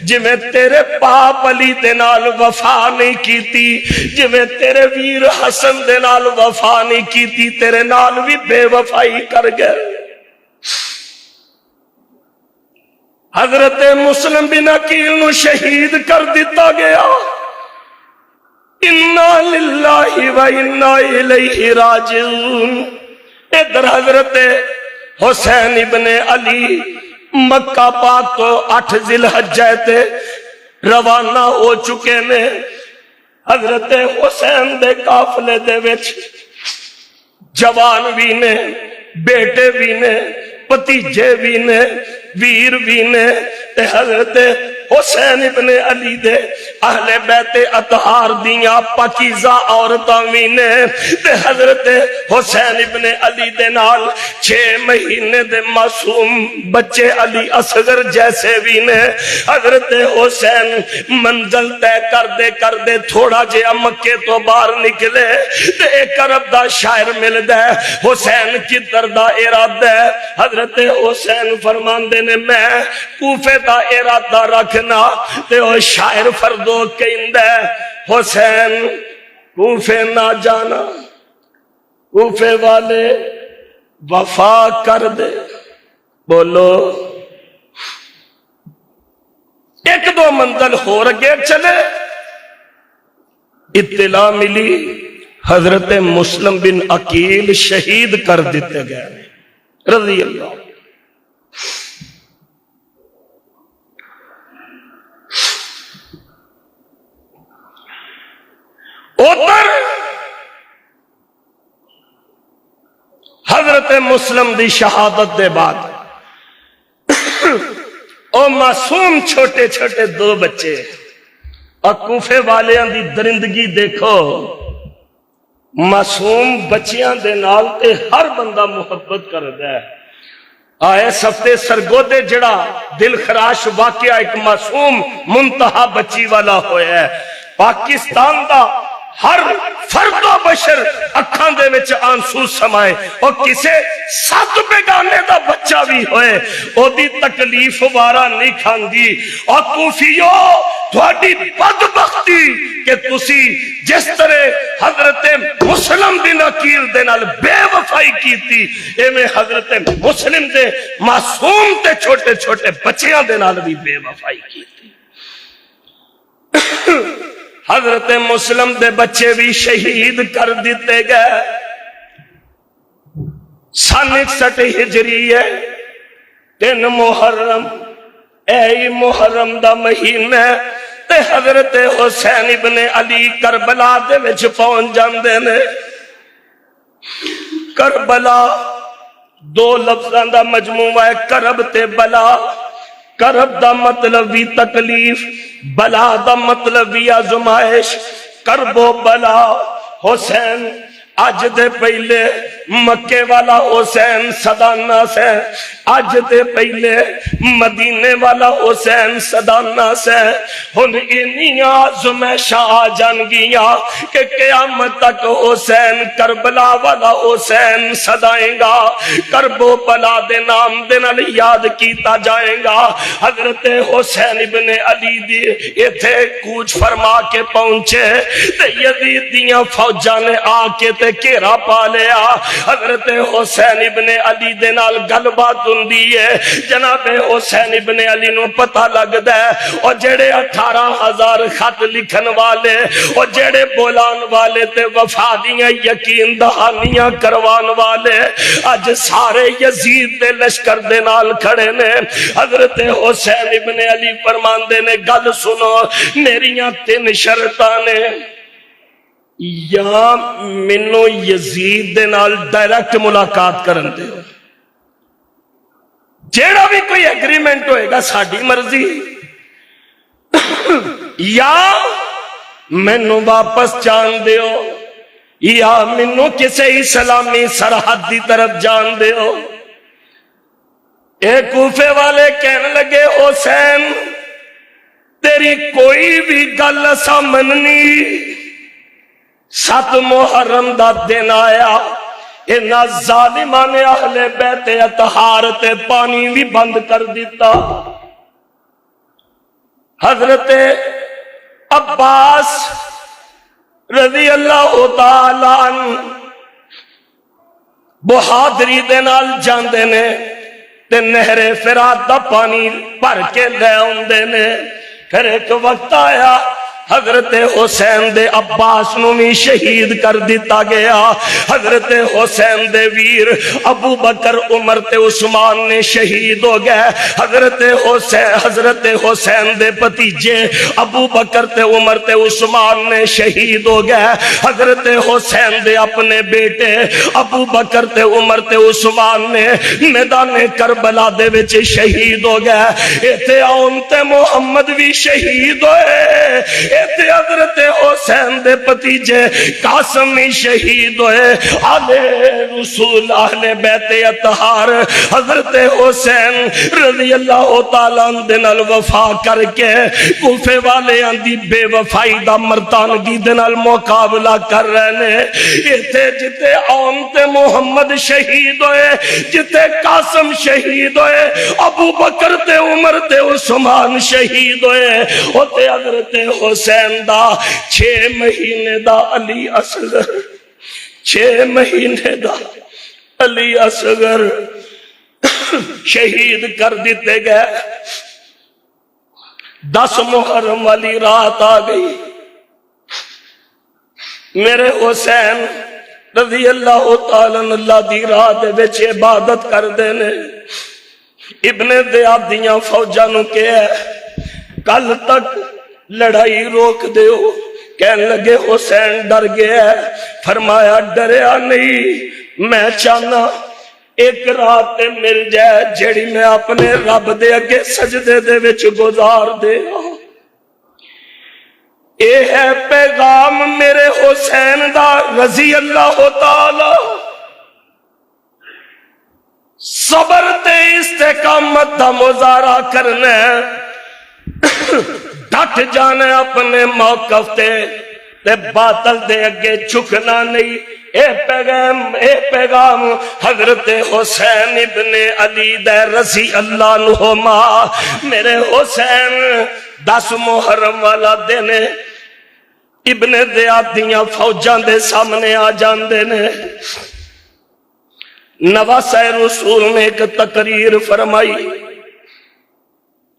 جی میں تیرے پاپ علی دے نال وفا نہیں کیتی، جی میں تیرے ویر حسن دے نال وفا نہیں کیتی، تیرے نال بھی بے وفائی کر گئے۔ حضرت مسلم بن عقیل نو شہید کر دیتا گیا. انا للہ و انا الیہ راجعون. ادھر حضرت حسین ابن علی مکہ پاک تو 8 ذی الحجہ تے روانہ ہو چکے نے. حضرت حسین دے قافلے دے وچ جوان بھی نے، بیٹے بھی نے، بھتیجے بھی نے، ویر بھی نے. تے حضرت حسین ابن علی دے اہل بیت اطہار دیاں پاکیزہ عورتاں بھی نے. تے حضرت حسین ابن علی دے نال 6 مہینے دے معصوم بچے علی اصغر جیسے بھی نے. حضرت حسین منزل طے کر دے تھوڑا جہا مکے تو باہر نکلے تے ایک عرب دا شاعر ملدا ہے. حسین کدھر دا ارادہ ہے؟ حضرت حسین فرماندے نے میں کوفے دا ارادہ رکھنا. تے وہ شاعر فردو کہندا ہے حسین کوفے نہ جانا، کوفے والے وفا کر دے. بولو. ایک دو منزل ہو رگے چلے اطلاع ملی حضرت مسلم بن عقیل شہید کر دیتے گئے رضی اللہ. ادھر حضرت مسلم دی شہادت دے بعد او معصوم چھوٹے چھوٹے 2 بچے اور کوفے والیاں دی درندگی دیکھو. معصوم بچیاں دے نال تے ہر بندہ محبت کردا ہے. آئے سفتے سرگودے جڑا دل خراش واقعہ ایک معصوم منتہا بچی والا ہویا ہے. پاکستان دا ہر فرد و بشر اکھاں دے وچ آنسو سمائے اور کسے 7 بیگانے دا بچہ بھی ہوئے او دی تکلیف وارا نہیں کھاندی. اور کوفیو تھوڑی بدبختی کہ تسی جس طرح حضرت مسلم بن عقیل دے نال بے وفائی کیتی ایویں حضرت مسلم دے معصوم تے چھوٹے چھوٹے بچیاں دے نال بھی بے وفائی کیتی. حضرت مسلم دے بچے بھی شہید کر دیتے گئے. سن 61 ہجری ہے 3 محرم. اے محرم دا مہینہ تے حضرت حسین ابن علی کربلا دے وچ پہنچ جاندے نے. کربلا 2 لفظاں دا مجموعہ ہے، کرب تے بلا. کرب دا مطلب بھی تکلیف، بلا دا مطلب بھی آزمائش. کرب و بلا. حسین اج دے پہلے مکے والا حسین صدانہ سے، اج دے پہلے مدینے والا حسین صدانہ سے. ہن انیاں آزمائشاں آ جان گیاں کہ قیامت تک حسین کربلا والا حسین صدائیں گا. کرب و بلا دے نام دے نال یاد کیتا جائے گا. حضرت حسین ابن علی دی ایتھے کوچ فرما کے پہنچے تے یزید دیاں فوجاں نے آ کے تے گھیرا پا لیا. حضرت حسین ابن علی دے نال گل بات ہوندی ہے. جناب حسین ابن علی نو پتہ لگدا ہے اور جڑے 18,000 خط لکھن والے اور جڑے بولان والے تے وفا دیاں یقین دہانیاں کروان والے اج سارے یزید دے لشکر دے نال کھڑے نے. حضرت حسین ابن علی فرماندے نے گل سنو میریاں 3 شرطاں نے. یا مینو یزید دے نال ڈائریکٹ ملاقات کرن دے، جیڑا بھی کوئی ایگریمنٹ ہوئے گا ساڈی مرضی، یا مینو واپس جان دیو یا مینو کسے اسلامی سرحد دی طرف جان دیو. اے کوفے والے کہنے لگے حسین تیری کوئی بھی گل اساں مننی. 7 محرم دا دن آیا انہاں ظالماں نے اہل بیت اطہار تے پانی بھی بند کر دیتا. حضرت عباس رضی اللہ تعالی عنہ بہادری دے نال جاندے نے تے نہر فرات دا پانی بھر کے لے آندے نے۔ پھر ایک وقت آیا حضرت حسین دے عباس نو بھی شہید کر دیتا گیا۔ حضرت حسین دے ویر ابو بکر عمر تے عثمان نے شہید ہو گئے۔ حضرت حسین دے بھتیجے ابو بکر تے عمر تے عثمان نے شہید ہو گئے۔ حضرت حسین دے اپنے بیٹے ابو بکر تے عمر تے عثمان نے میدان کربلا دے وچ شہید ہو گئے۔ ایتھے آن تے محمد بھی شہید ہوئے، ایتھے حضرت حسین دے بھتیجے قاسم بھی شہید ہوئے۔ آلے رسول اہل بیت اطہار حضرت حسین رضی اللہ تعالیٰ عنہ نال وفا کر کے کوفے والے دی بے وفائی دا مردانگی دے نال مقابلہ کر رہے نے۔ ایتھے جتے آن تے محمد شہید ہوئے، جتے قاسم شہید ہوئے، ابو بکر تے عمر تے عثمان شہید ہوئے، ہوتے حضرت حسین دا 6 مہینے دا علی اصغر، 6 مہینے دا علی اصغر شہید کر دیتے گئے۔ 10 محرم والی رات آ گئی، میرے حسین رضی اللہ تعالیٰ اللہ دی رات وچ عبادت کر دینے۔ ابن زیاد دیاں فوجاں نو کہے کل تک لڑائی روک دیو۔ کہنے لگے حسین ڈر گیا ہے۔ فرمایا ڈریا نہیں، میں چاہنا ایک رات مل جائے جیڑی میں اپنے رب دے اگے سجدے دے وچ گزار دے۔ اے ہے پیغام میرے حسین دا رضی اللہ تعالی، صبر تے استقامت دا مظاہرہ کرنا ہے، ڈٹ جانا اپنے موقف تے باطل دے اگے جھکنا نہیں۔ اے پیغام حضرت حسین ابن علی دے رضی اللہ عنہما۔ میرے حسین 10 محرم والا دن ابن زیاد دیاں فوجاں دے سامنے آ جاندے نے۔ نواسہ رسول نے ایک تقریر فرمائی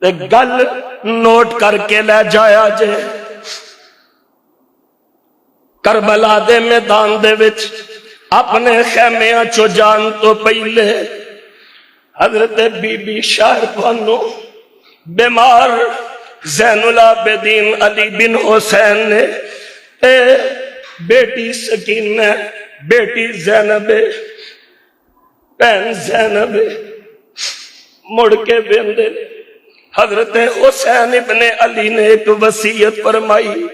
تے گل نوٹ کر کے لے جایا جے۔ کربلا دے میدان دے وچ اپنے خیمیاں چو جان تو پہلے حضرت بی بی شاہر بانو بیمار زین العابدین علی بن حسین نے اے بیٹی سکینہ، بیٹی زینب، بہن زینب مڑ کے بیندے حضرت حسین ابن علی نے ایک وصیت فرمائی۔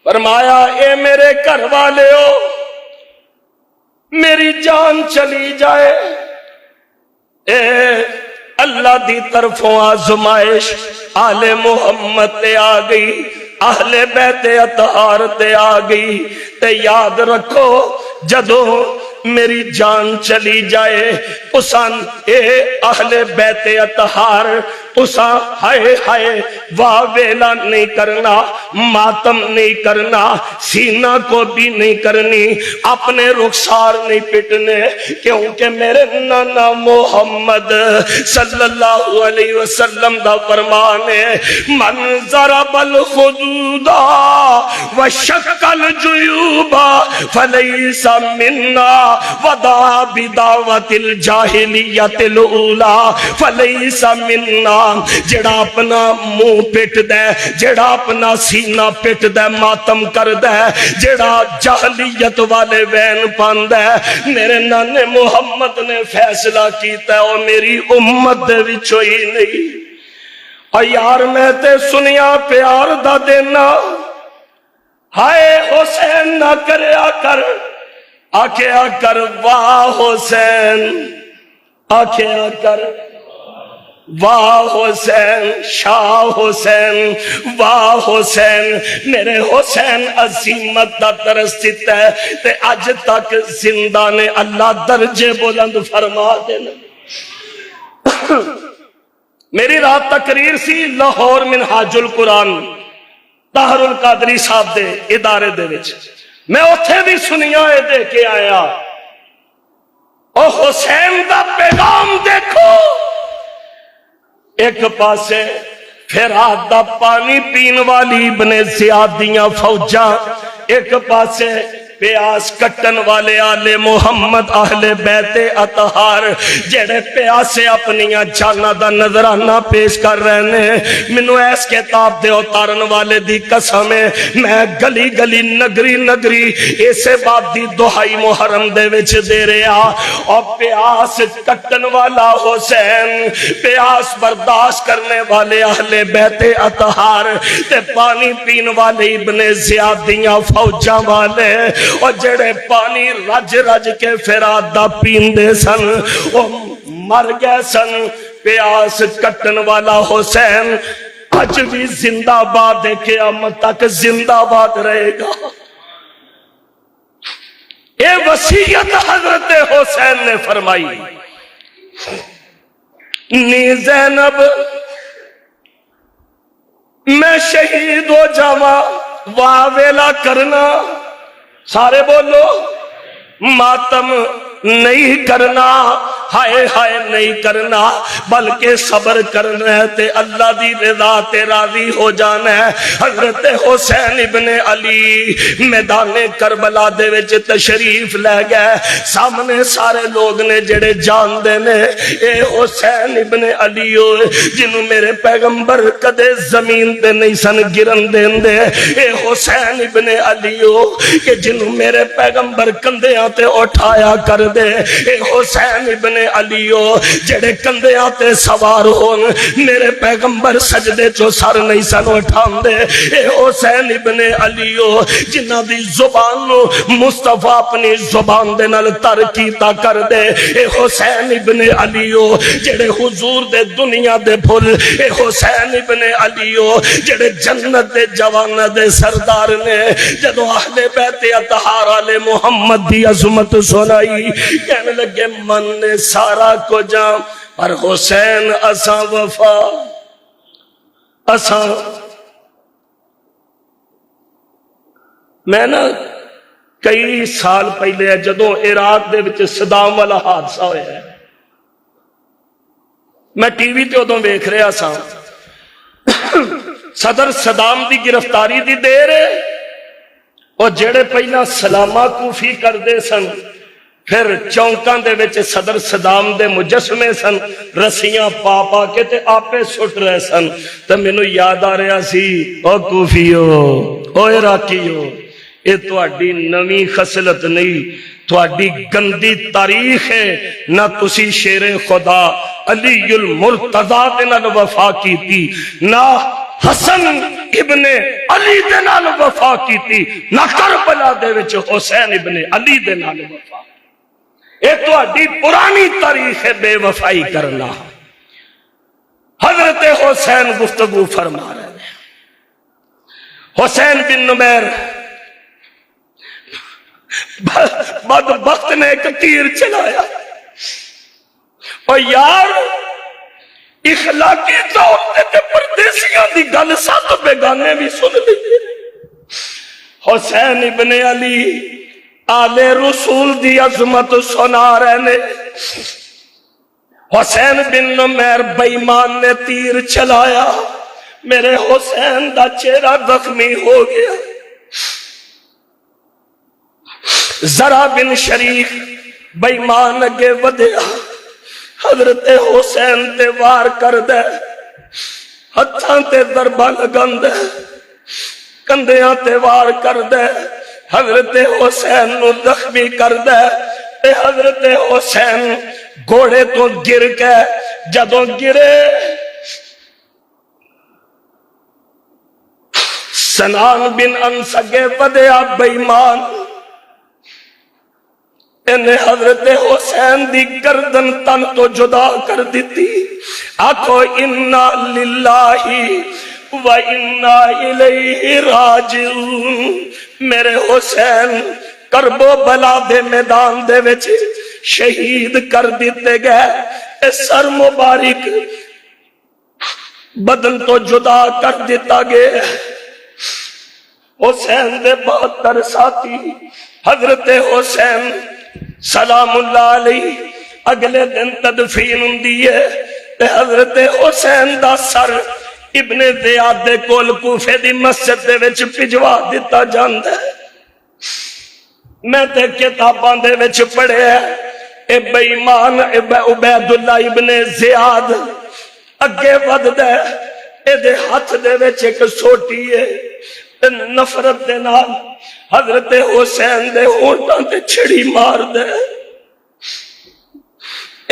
فرمایا اے میرے گھر والے ہو، میری جان چلی جائے، اے اللہ دی طرفوں آزمائش آل محمد تے آ گئی، اہل بیت اطہار تے آ گئی، تے یاد رکھو جدوں میری جان چلی جائے اسان اے اہل بیت اطہار اسان ہائے ہائے واہ ویلا نہیں کرنا، ماتم نہیں کرنا، سینہ کو بھی نہیں کرنی، اپنے رخسار نہیں پٹنے، کیونکہ میرے نانا محمد صلی اللہ علیہ وسلم دا فرمان ہے من ضرب الخدود وشق الجیوب فلیس منا وَدَعَا بِدَعْوَةِ الْجَاهِلِيَّةِ الْأُولَى فَلَيْسَ مِنَّا۔ جڑا اپنا منہ پٹ دے، جڑا اپنا سینہ پٹ دے، ماتم کر دے، جڑا جاہلیت والے وین پاند ہے، میرے نانے محمد نے فیصلہ کیتا ہے او میری امت دے وچوں ہی نہیں۔ اور یار میں تے سنیا پیار دا دینا، ہائے حسین نہ کریا کر، آکھیا کر واہ حسین، آکھیا کر واہ حسین، شاہ حسین، واہ حسین، میرے حسین عظیمت دا درس دیتا ہے تے اج تک زندہ نے اللہ درجے بلند فرما دینا۔ میری رات تقریر سی لاہور منہاج القرآن طاہر القادری صاحب دے ادارے دے وچ، میں اتھے بھی سنیا دے کے آیا۔ او حسین دا پیغام دیکھو، ایک پاسے فرات دا پانی پین والی ابن زیاد دیاں فوجاں، ایک پاسے پیاس کٹن والے آل محمد اہل بیت اطہار جڑے پیاسے اپنیاں جاناں دا نظرانہ پیش کر رہے ہیں۔ مینوں ایس کتاب دے اتارن والے دی قسم ہے، میں گلی گلی نگری نگری اسے بات دی دہائی محرم دے وچ دے رہا، اور پیاس کٹن والا حسین، پیاس برداشت کرنے والے اہل بیت اطہار تے پانی پین والے ابن زیاد دیاں فوجاں والے، اور جڑے پانی رج رج کے فرات دا پیندے سن وہ مر گئے سن۔ پیاس کٹن والا حسین اج بھی زندہ باد قیامت تک زندہ باد رہے گا۔ یہ وصیت حضرت حسین نے فرمائی، نی زینب میں شہید ہو جاواں واہ ویلا کرنا، سارے بولو، ماتم نہیں کرنا، ہائے ہائے نہیں کرنا، بلکہ صبر کرنا ہے تے اللہ دی رضا تے راضی ہو جانا ہے۔ حضرت حسین ابن علی میدان کربلا دے وچ تشریف لے گئے، سامنے سارے لوگ نے جڑے جان دے نے اے حسین ابن علی ہوئے جنہوں میرے پیغمبر کدے زمین تے نہیں سن گرن دین دے، اے حسین ابن علی ہو کہ جنہوں میرے پیغمبر کندیاں تے اٹھایا کر دے، اے حسین ابن علیو جڑے کندیاں تے سوار ہون میرے پیغمبر سجدے چو سر نہیں سن اٹھان دے، اے حسین ابن علیو جنہ دی زبان نو مصطفیٰ اپنی زبان دے نال ترکیتا کر دے، اے حسین ابن علیو جڑے حضور دے دنیا دے پھل، اے حسین ابن علیو جڑے جنت دے جوان دے سردار نے، جدو اہل بیت اطہار علیہ محمد دی عظمت سنائی کہنے لگے من نے سارا کو جام اور حسین اساں وفا اساں۔ میں نا کئی سال پہلے جدو عراق دے وچ صدام والا حادثہ ہویا ہے، میں ٹی وی تے ادوں ویکھ رہا سا، صدر صدام دی گرفتاری دی دیر ہے، اور جڑے پہلا سلامہ کوفی کر دے سن پھر چونکاں دے وچ صدر صدام دے مجسمے سن، رسیاں پا پا کے تے آپے سٹ رہے سن، تو مینوں یاد آ رہا سی او کوفیو او عراقیو، یہ تہاڈی نویں خصلت نہیں، تہاڈی گندی تاریخ ہے، نہ تسی شیر خدا علی المرتضیٰ دے نال وفا کیتی، نہ حسن ابن علی دے نال وفا کیتی، نہ کربلا دے وچ حسین ابن علی دے نال وفا۔ یہ تہاڈی پرانی تاریخ ہے بے وفائی کرنا۔ حضرت حسین گفتگو فرما رہے ہیں، حسین بن نمیر بدبخت نے ایک تیر چلایا، اور یار اخلاقی طور تے پردیسیاں دی گل سات بیگانے بھی سن لی۔ حسین ابن علی آل رسول دی عظمت سنا رہے نے، حسین بن نمیر بےمان نے تیر چلایا، میرے حسین دا چہرہ زخمی ہو گیا۔ ذرا بن شریف بےمان اگے ودیا، حضرت حسین تے وار کر دے، ہتھاں تے ضربہ لگن دے، کندیاں تے وار کر دے، حضرت حسین نو زخمی کر دے۔ اے حضرت حسین گھوڑے تو گر کے جدوں گرے سنان بن انس اگے ودیا بےمان، انہیں حضرت حسین دی گردن تن تو جدا کر دیتی۔ آکھو انا للہ و انا الیہ راجعون۔ میرے حسین کرب و بلا دے میدان دے وچ شہید کر دیتے گئے، اے سر مبارک بدن تو جدا کر دیتا گیا۔ حسین دے 72 ساتھی حضرت حسین سلام اللہ علیہ اگلے دن تدفین ہوندی ہے تے حضرت حسین دا سر ابن زیاد دے کول کوفے دی مسجد دے وچ بھجوا دتا جاندا ہے۔ میں تے کتاباں دے وچ پڑھیا اے بے ایمان عبید اللہ ابن زیاد اگے وددا ہے، اے دے ہاتھ دے وچ ایک سوٹی ہے، نفرت دے نال حضرت حسین دے ہونٹاں تے چھڑی مار دے۔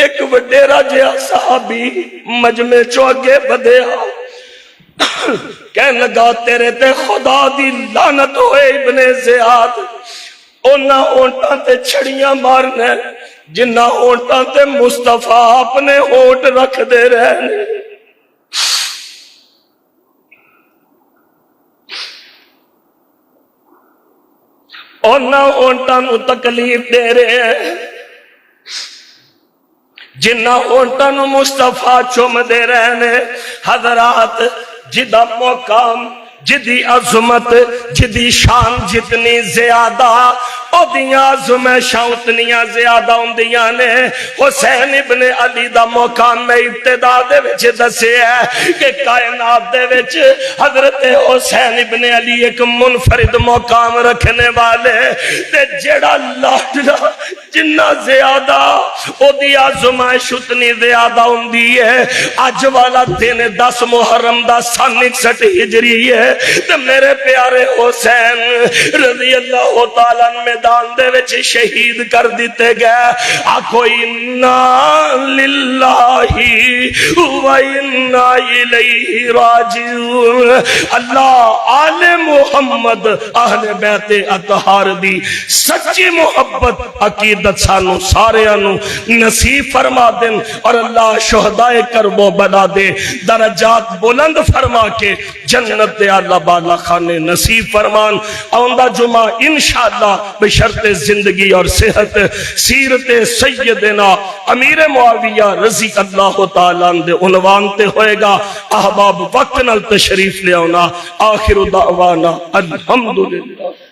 ایک وڈیرا جہا صحابی مجمع چوں اگے بدیا، کہنے لگا تیرے تے خدا دی لعنت ہوئے ابن زیاد، انہاں ہونٹاں تے چھڑیاں مارنے جنہاں ہونٹاں تے مصطفیٰ اپنے ہونٹ رکھ دے رہنے۔ انہاں ہونٹاں نو تکلیف دے رہے ہیں جنہاں ہونٹاں نو مصطفیٰ چوم دے رہنے۔ حضرات جدا مقام جدی عظمت جدی شان جتنی زیادہ او دیاں عظمتاں اتنیاں زیادہ ہوندیاں نے۔ حسین ابن علی دا مقام میں ابتدا دے وچ دسے ہے کہ کائنات دے وچ حضرت حسین ابن علی ایک منفرد مقام رکھنے والے تے جڑا لاڈلا جنہ زیادہ او دی عظمت اتنی زیادہ ہوندی ہے۔ اج والا دن 10 محرم دا سن 61 ہجری ہے تے میرے پیارے حسین رضی اللہ تعالیٰ میدان دے وچ شہید کر دیتے گئے۔ آکھو انا للہ و انا الیہ راجعون۔ اللہ آل محمد اہل بیت اطہار دی سچی محبت عقیدت سانو سارے انو نصیب فرما دن، اور اللہ شہداء کرب و بلا دے درجات بلند فرما کے جنت دے اعلی بالا خانے نصیب فرمان۔ آئندہ جمعہ انشاءاللہ بشرط زندگی اور صحت سیرت سیدنا امیر معاویہ رضی اللہ تعالیٰ دے عنوان تے ہوئے گا۔ احباب وقت نال تشریف لے آنا۔ آخر دعوانا الحمدللہ۔